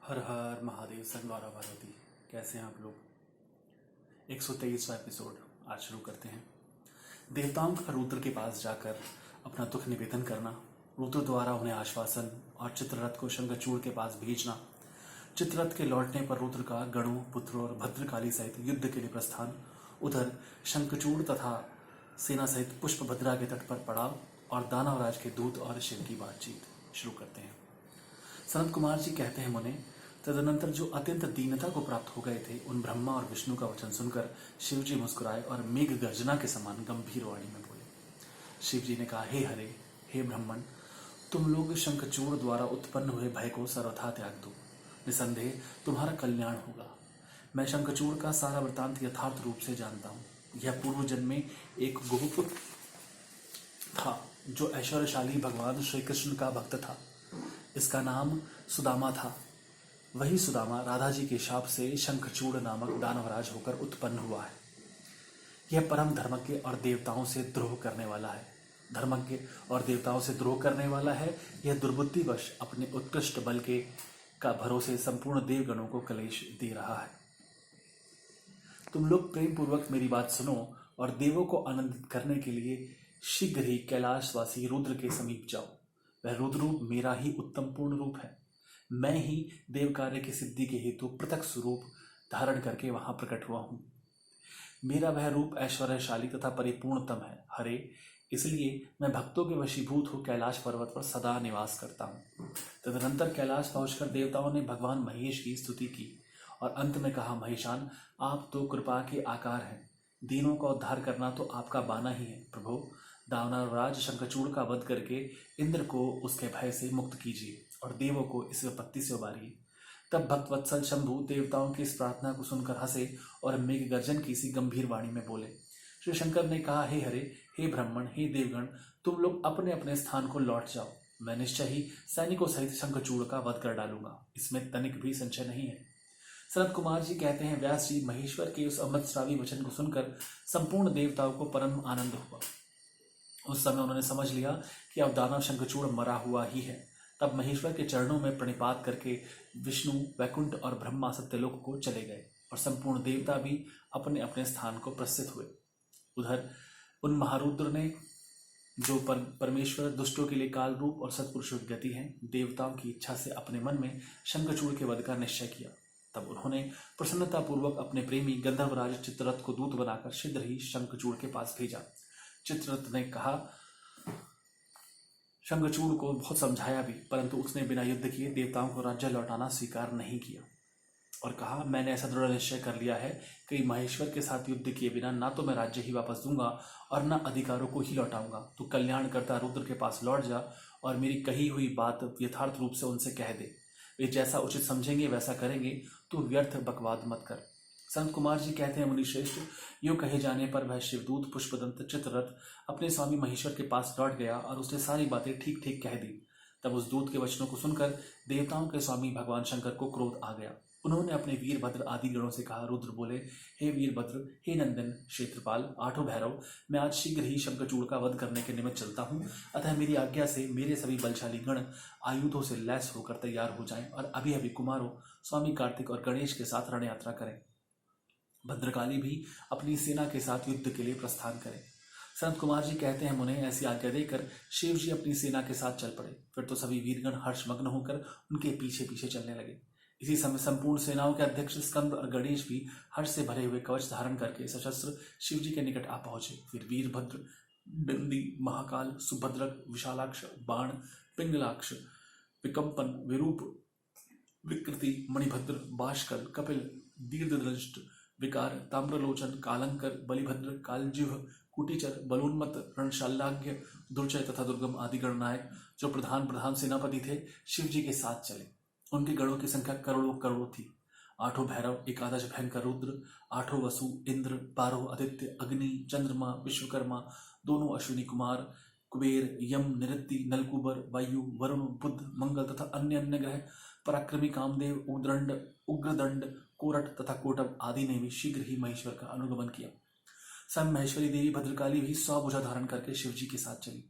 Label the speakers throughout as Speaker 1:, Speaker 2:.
Speaker 1: हर हर महादेव संगवारा पार्वती। कैसे हैं आप लोग। 123वां एपिसोड आज शुरू करते हैं। देवताओं का रुद्र के पास जाकर अपना दुख निवेदन करना, रुद्र द्वारा उन्हें आश्वासन और चित्ररथ को शंखचूड़ के पास भेजना, चित्ररथ के लौटने पर रुद्र का गणों, पुत्रों और भद्रकाली सहित युद्ध के लिए प्रस्थान, उधर शंखचूड़ तथा सेना सहित पुष्पभद्रा के तट पर पड़ाव और दानवराज के दूत और शिव की बातचीत शुरू करते हैं। सनत कुमार जी कहते हैं, मुने, तदनंतर जो अत्यंत दीनता को प्राप्त हो गए थे, उन ब्रह्मा और विष्णु का वचन सुनकर शिव जी मुस्कुराए और मेघ गर्जना के समान गंभीर वाणी में बोले। शिव जी ने कहा, हे हरे, हे ब्रह्मण, तुम लोग शंखचूड़ द्वारा उत्पन्न हुए भय को सर्वथा त्याग दो। निसंदेह तुम्हारा कल्याण होगा। मैं शंखचूड़ का सारा वृतांत यथार्थ रूप से जानता हूँ। यह पूर्व जन्म में एक गोपुत्र था जो ऐश्वर्यशाली भगवान श्री कृष्ण का भक्त था। इसका नाम सुदामा था। वही सुदामा राधा जी के शाप से शंखचूड़ नामक दानवराज होकर उत्पन्न हुआ है। यह परम धर्मज्ञ और देवताओं से द्रोह करने वाला है। धर्मज्ञ और देवताओं से द्रोह करने वाला है। यह दुर्बुद्धिवश अपने उत्कृष्ट बल के का भरोसे संपूर्ण देवगणों को कलेश दे रहा है। तुम लोग प्रेम पूर्वक मेरी बात सुनो और देवों को आनंदित करने के लिए शीघ्र ही कैलाशवासी रुद्र के समीप जाओ। वह रुद्र रूप मेरा ही उत्तम पूर्ण रूप है। मैं ही देव कार्य की सिद्धि के हेतु पृथक स्वरूप धारण करके वहां प्रकट हुआ हूं। मेरा वह रूप ऐश्वर्यशाली तथा परिपूर्णतम है। हरे, इसलिए मैं भक्तों के वशीभूत हो कैलाश पर्वत पर सदा निवास करता हूँ। तदनंतर कैलाश पहुंचकर देवताओं ने भगवान महेश की स्तुति की और अंत में कहा, महेशान, आप तो कृपा के आकार हैं। दीनों का उद्धार करना तो आपका बाना ही है। प्रभु, दानवराज शंखचूड़ का वध करके इंद्र को उसके भय से मुक्त कीजिए और देवों को इस विपत्ति से उबारिए। तब भक्तवत्सल शंभु देवताओं की इस प्रार्थना को सुनकर हंसे और मेघ गर्जन की सी गंभीर वाणी में बोले। श्री शंकर ने कहा, हे हरे, हे ब्राह्मण, हे देवगण, तुम लोग अपने अपने स्थान को लौट जाओ। मैं निश्चय ही सैनिकों सहित शंखचूड़ का वध कर डालूंगा। इसमें तनिक भी संशय नहीं है। सनत कुमार जी कहते हैं, व्यास जी महेश्वर के उस अमृतस्रावी वचन को सुनकर संपूर्ण देवताओं को परम आनंद हुआ। उस समय उन्होंने समझ लिया कि अब दानव शंखचूड़ मरा हुआ ही है। तब महेश्वर के चरणों में प्रणिपात करके विष्णु, वैकुंठ और ब्रह्मा सत्यलोक को चले गए और संपूर्ण देवता भी अपने अपने स्थान को प्रस्थित हुए। उधर उन महारुद्र ने, जो परमेश्वर दुष्टों के लिए काल रूप और सत्पुरुषों की गति है, देवताओं की इच्छा से अपने मन में शंखचूड़ के वध का निश्चय किया। तब उन्होंने प्रसन्नतापूर्वक अपने प्रेमी गंधर्वराज चित्ररथ को दूत बनाकर शीघ्र ही शंखचूड़ के पास भेजा। चित्ररथ ने कहा, शंखचूड़ को बहुत समझाया भी, परंतु उसने बिना युद्ध किए देवताओं को राज्य लौटाना स्वीकार नहीं किया और कहा, मैंने ऐसा दृढ़ निश्चय कर लिया है कि महेश्वर के साथ युद्ध किए बिना ना तो मैं राज्य ही वापस दूंगा और ना अधिकारों को ही लौटाऊंगा। तो कल्याणकर्ता रुद्र के पास लौट जा और मेरी कही हुई बात यथार्थ रूप से उनसे कह दे। वे जैसा उचित समझेंगे वैसा करेंगे। तो व्यर्थ बकवाद मत कर। संत कुमार जी कहते हैं, मुनिश्रेष्ठ, यूँ कहे जाने पर वह शिवदूत पुष्पदंत चित्ररथ अपने स्वामी महेश्वर के पास लौट गया और उसने सारी बातें ठीक ठीक कह दी। तब उस दूत के वचनों को सुनकर देवताओं के स्वामी भगवान शंकर को क्रोध आ गया। उन्होंने अपने वीरभद्र आदि गणों से कहा। रुद्र बोले, हे वीरभद्र, हे नंदन, क्षेत्रपाल, आठों भैरव, मैं आज शीघ्र ही शंखचूड़ का वध करने के निमित्त चलता हूँ। अतः मेरी आज्ञा से मेरे सभी बलशाली गण आयुधों से लैस होकर तैयार हो जाएं और अभी अभी कुमारों स्वामी कार्तिक और गणेश के साथ रण यात्रा करें। भद्रकाली भी अपनी सेना के साथ युद्ध के लिए प्रस्थान करें। संत कुमार जी कहते हैं, मुने, ऐसी आज्ञा देकर शिव जी अपनी सेना के साथ चल पड़े। फिर तो सभी वीरगण हर्षमग्न होकर उनके पीछे पीछे चलने लगे। इसी समय संपूर्ण सेनाओं के अध्यक्ष स्कंद और गणेश भी हर्ष से भरे हुए कवच धारण करके सशस्त्र शिव जी के निकट आ पहुंचे। फिर वीरभद्र, डंडी, महाकाल, सुभद्रक, विशालाक्ष, बाण, पिंगलाक्ष, विकंपन, विरूप, विकृति, मणिभद्र, बाष्कल, कपिल, दीर्घदृष्ट, विकार, ताम्रलोचन, कालंकर, बलिभद्र, कालजिह्व, कुटीचर, बलोन्मत, रणशालाग्य, दुर्जय तथा दुर्गम आदि गणनायक, जो प्रधान प्रधान सेनापति थे, शिव जी के साथ चले। उनके गणों की संख्या करोड़ों करोड़ थी। आठों भैरव, एकादश भयंकर रुद्र, आठों वसु, इंद्र, 12 आदित्य, अग्नि, चंद्रमा, विश्वकर्मा, दोनों अश्विनी कुमार, कुबेर, यम, निरृति, नलकुबर, वायु, वरुण, बुध, मंगल तथा अन्य अन्य ग्रह, पराक्रमी कामदेव, उग्रदंड, कोरट तथा कोटब आदि ने भी शीघ्र ही महेश्वर का अनुगमन किया। स्वयं महेश्वरी देवी भद्रकाली भी 100 भुजा धारण करके शिव जी के साथ चली।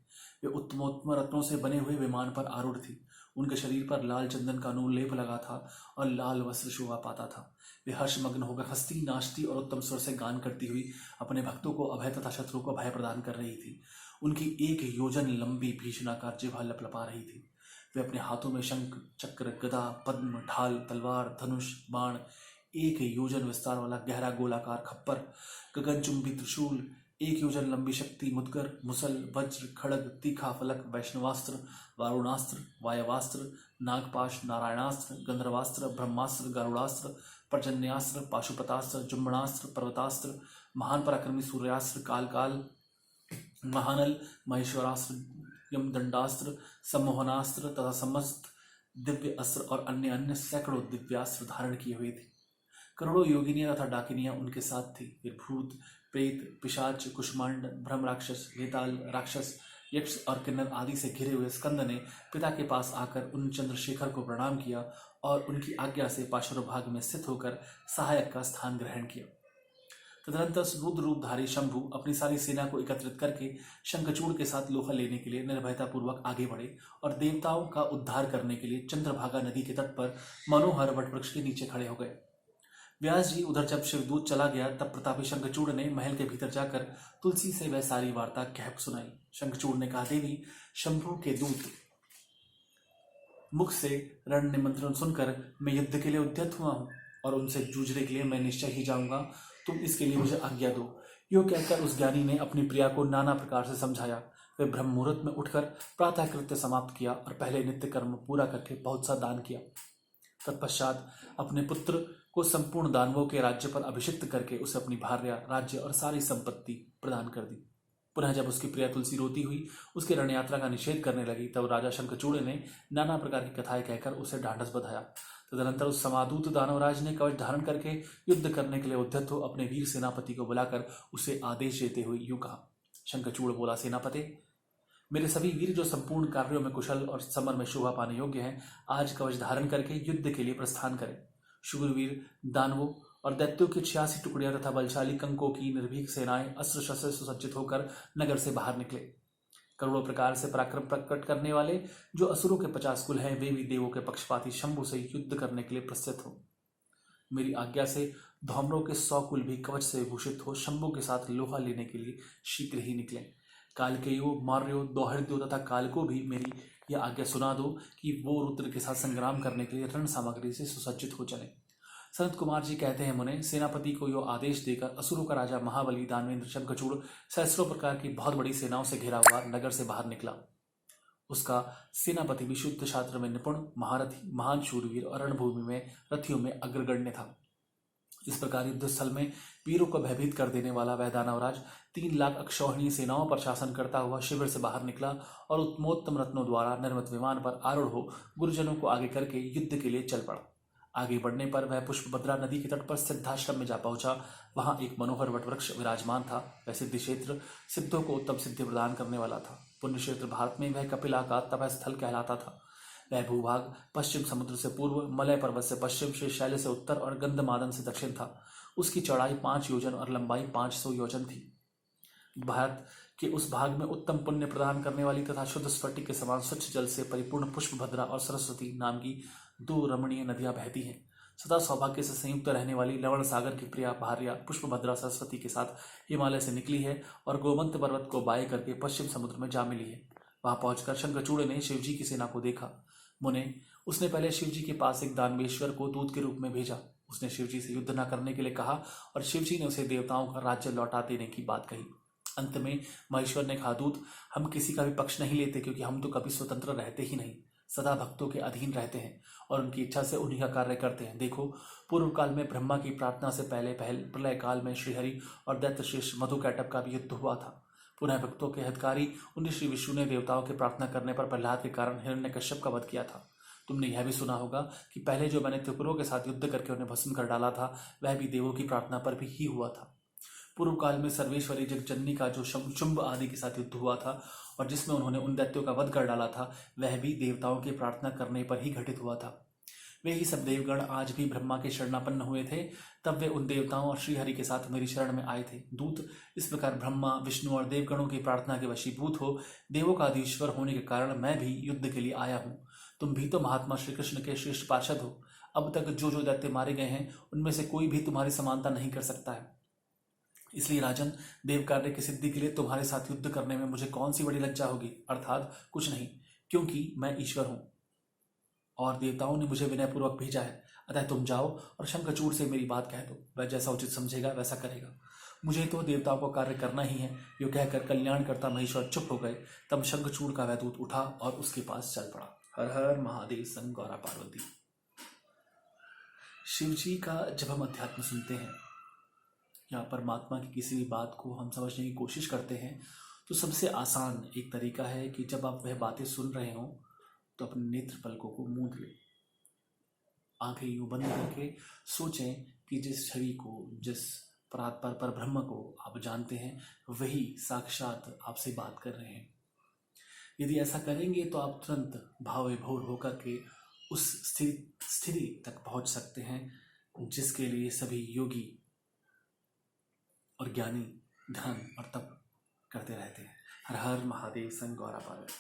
Speaker 1: वे उत्तमोत्तम रत्नों से बने हुए विमान पर आरूढ़ थी। उनके शरीर पर लाल चंदन का नूल लेप लगा था और लाल वस्त्र शोभा पाता था। वे हर्षमग्न होकर हंसती, नाचती और उत्तम स्वर से गान करती हुई अपने भक्तों को अभय तथा शत्रु को भय प्रदान कर रही थी। उनकी 1 योजन लंबी भीषणाकार जिह्वा लपलपा रही थी। वे अपने हाथों में शंख, चक्र, गदा, पद्म, ढाल, तलवार, धनुष, बाण, 1 योजन विस्तार वाला गहरा गोलाकार खप्पर, गगनचुंबी त्रिशूल, 1 योजन लंबी शक्ति, मुदगर, मुसल, वज्र, खड़ग, तीखा फलक, वैष्णवास्त्र, वारुणास्त्र, वायवास्त्र, नागपाश, नारायणास्त्र, गंधर्वास्त्र, ब्रह्मास्त्र, गरुड़ास्त्र, पर्जन्यास्त्र, पाशुपतास्त्र, जुम्बणास्त्र, पर्वतास्त्र, महान पराक्रमी सूर्यास्त्र, काल, महानल, महेश्वरास्त्र, यमदंडास्त्र, सम्मोहनास्त्र तथा समस्त दिव्य अस्त्र और अन्य सैकड़ों दिव्यास्त्र धारण किए हुए थे। करोड़ों योगिनियां तथा डाकिनियां उनके साथ थी। फिर भूत, प्रेत, पिशाच, कुष्मांड, ब्रह्म राक्षस, वेताल राक्षस, यक्ष और किन्नर आदि से घिरे हुए स्कंद ने पिता के पास आकर उन चंद्रशेखर को प्रणाम किया और उनकी आज्ञा से पार्श्वभाग में स्थित होकर सहायक का स्थान ग्रहण किया। तदनंतर रुद्र रूपधारी शंभु अपनी सारी सेना को एकत्रित करके शंखचूड़ के साथ लोहा लेने के लिए निर्भयतापूर्वक आगे बढ़े और देवताओं का उद्धार करने के लिए चंद्रभागा नदी के तट पर मनोहर वटवृक्ष के नीचे खड़े हो गए। व्यास जी उधर जब शिवदूत चला गया तब प्रतापी शंखचूड़ ने महल के भीतर जाकर तुलसी से वह सारी वार्ता कह सुनाई। शंखचूड़ ने कहा, देवी, शंभु के दूत मुख से रण निमंत्रण सुनकर मैं युद्ध के लिए उद्यत हुआ हूं और उनसे जूझने के लिए मैं निश्चय ही जाऊंगा। तुम इसके लिए मुझे आज्ञा दो। यो कहकर उस ज्ञानी ने अपनी प्रिया को नाना प्रकार से समझाया। वे ब्रह्म मुहूर्त में उठकर प्रातः कृत्य समाप्त किया और पहले नित्य कर्म पूरा करके बहुत सा दान किया। तत्पश्चात अपने पुत्र को संपूर्ण दानवों के राज्य पर अभिषिक्त करके उसे अपनी भार्या, राज्य और सारी संपत्ति प्रदान कर दी। पुनः जब उसकी प्रिया तुलसी रोती हुई उसके रण यात्रा का निषेध करने लगी तब राजा शंखचूड़ ने नाना प्रकार की कथाएं कहकर उसे ढांढस बंधाया। तदनंतर उस समादूत दानवराज ने कवच धारण करके युद्ध करने के लिए उद्यत हो अपने वीर सेनापति को बुलाकर उसे आदेश देते हुए यूं कहा। शंखचूड़ बोला, सेनापति, मेरे सभी वीर जो संपूर्ण कार्यों में कुशल और समर में शोभा पाने योग्य हैं, आज कवच धारण करके युद्ध के लिए प्रस्थान करें। शूरवीर दानवों और दैत्यों की 86 टुकड़ियां तथा बलशाली कंकों की निर्भीक सेनाएं अस्त्र शस्त्र सुसज्जित होकर नगर से बाहर निकले। करोड़ों प्रकार से पराक्रम प्रकट करने वाले जो असुरों के 50 कुल हैं, वे भी देवों के पक्षपाती शंभु से युद्ध करने के लिए प्रस्थित हो। मेरी आज्ञा से धौम्रों के 100 कुल भी कवच से विभूषित हो शंभु के साथ लोहा लेने के लिए शीघ्र ही निकले। कालकेयो, मार्यो, दोहर्द्यो तथा काल को भी मेरी यह आज्ञा सुना दो कि वो रुद्र के साथ संग्राम करने के लिए रण सामग्री से सुसज्जित हो चले। सनत कुमार जी कहते हैं, मुने, सेनापति को यो आदेश देकर असुरों का राजा महाबली दानवेंद्र शंखचूड़ सहस्रों प्रकार की बहुत बड़ी सेनाओं से घिरा हुआ नगर से बाहर निकला। उसका सेनापति भी शुद्ध शास्त्र में निपुण, महारथी, महान शूरवीर और रणभूमि में रथियों में अग्रगण्य था। इस प्रकार युद्ध स्थल में वीरों को भयभीत कर देने वाला वह दानवराज 3 लाख अक्षौहिणी सेनाओं पर शासन करता हुआ शिविर से बाहर निकला और उत्तमोत्तम रत्नों द्वारा निर्मित विमान पर आरूढ़ हो गुरुजनों को आगे करके युद्ध के लिए चल पड़ा। आगे बढ़ने पर वह पुष्पभद्रा नदी के तट पर सिद्धाश्रम में जा पहुंचा। वहां एक मनोहर वटवृक्ष विराजमान था। वह सिद्धि क्षेत्र सिद्धों को उत्तम सिद्धि प्रदान करने वाला था। पुण्य क्षेत्र भारत में वह कपिला का तप स्थल कहलाता था। वह भूभाग पश्चिम समुद्र से पूर्व, मलय पर्वत से पश्चिम, शेषशैल से उत्तर और गंधमादन से दक्षिण था। उसकी चौड़ाई 5 योजन और लंबाई 500 योजन थी। भारत के उस भाग में उत्तम पुण्य प्रदान करने वाली तथा शुद्ध स्फटिक के समान स्वच्छ जल से परिपूर्ण पुष्पभद्रा और सरस्वती नाम की 2 रमणीय नदियां बहती हैं। सदा सौभाग्य से संयुक्त रहने वाली लवण सागर की प्रिया भार्या पुष्पभद्रा सरस्वती के साथ हिमालय से निकली है और गोमंत पर्वत को बाएं करके पश्चिम समुद्र में जा मिली है। वहां पहुंचकर शंखचूड़ ने शिवजी की सेना को देखा। मुने, उसने पहले शिवजी के पास एक दानवेश्वर को दूत के रूप में भेजा। उसने शिवजी से युद्ध न करने के लिए कहा और शिवजी ने उसे देवताओं का राज्य लौटा देने की बात कही। अंत में महेश्वर ने कहा, दूत, हम किसी का भी पक्ष नहीं लेते, क्योंकि हम तो कभी स्वतंत्र रहते ही नहीं, सदा भक्तों के अधीन रहते हैं और उनकी इच्छा से उन्हीं का कार्य करते हैं। देखो, पूर्व काल में ब्रह्मा की प्रार्थना से पहले प्रलय काल में श्रीहरि और दैत्यश्रेष्ठ मधुकैटभ का भी युद्ध हुआ था। पुनः भक्तों के हितकारी उन्हीं श्री विष्णु ने देवताओं की प्रार्थना करने पर प्रहलाद के कारण हिरण्यकश्यप का वध किया था। तुमने यह भी सुना होगा कि पहले जो मैंने त्रिपुरों के साथ युद्ध करके उन्हें भस्म कर डाला था, वह भी देवों की प्रार्थना पर भी ही हुआ था। पूर्व काल में सर्वेश्वरी जगजननी का जो शुंभ आदि के साथ युद्ध हुआ था और जिसमें उन्होंने उन दैत्यों का वध कर डाला था, वह भी देवताओं की प्रार्थना करने पर ही घटित हुआ था। वे ही सब देवगण आज भी ब्रह्मा के शरणापन्न हुए थे। तब वे उन देवताओं और श्रीहरि के साथ मेरी शरण में आए थे। दूत, इस प्रकार ब्रह्मा, विष्णु और देवगणों की प्रार्थना के वशीभूत हो देवों का अधीश्वर होने के कारण मैं भी युद्ध के लिए आया हूँ। तुम भी तो महात्मा श्री कृष्ण के श्रेष्ठ पार्षद हो। अब तक जो जो दैत्य मारे गए हैं उनमें से कोई भी तुम्हारी समानता नहीं कर सकता है। इसलिए राजन, देव कार्य की सिद्धि के लिए तुम्हारे साथ युद्ध करने में मुझे कौन सी बड़ी लज्जा होगी, अर्थात कुछ नहीं, क्योंकि मैं ईश्वर हूं और देवताओं ने मुझे विनयपूर्वक भेजा है। अतः तुम जाओ और शंखचूड़ से मेरी बात कह दो, वह जैसा उचित समझेगा वैसा करेगा। मुझे तो देवताओं को कार्य करना ही है। यो कहकर कल्याणकर्ता महेश्वर चुप हो गए। तब शंखचूड़ का वह दूत उठा और उसके पास चल पड़ा। हर हर महादेव संग गौरा पार्वती। शिव जी का जब हम अध्यात्म सुनते हैं या परमात्मा की किसी भी बात को हम समझने की कोशिश करते हैं तो सबसे आसान एक तरीका है कि जब आप वह बातें सुन रहे हो तो अपने नेत्र पलकों को मूंद लें, आंखें यूं बंद करके सोचें कि जिस छवि को, जिस पर ब्रह्म को आप जानते हैं वही साक्षात आपसे बात कर रहे हैं। यदि ऐसा करेंगे तो आप तुरंत भाव विभोर होकर के उस स्थिति तक पहुंच सकते हैं जिसके लिए सभी योगी और ज्ञानी ध्यान और तप करते रहते हैं। हर हर महादेव संग गौरा पार्वती।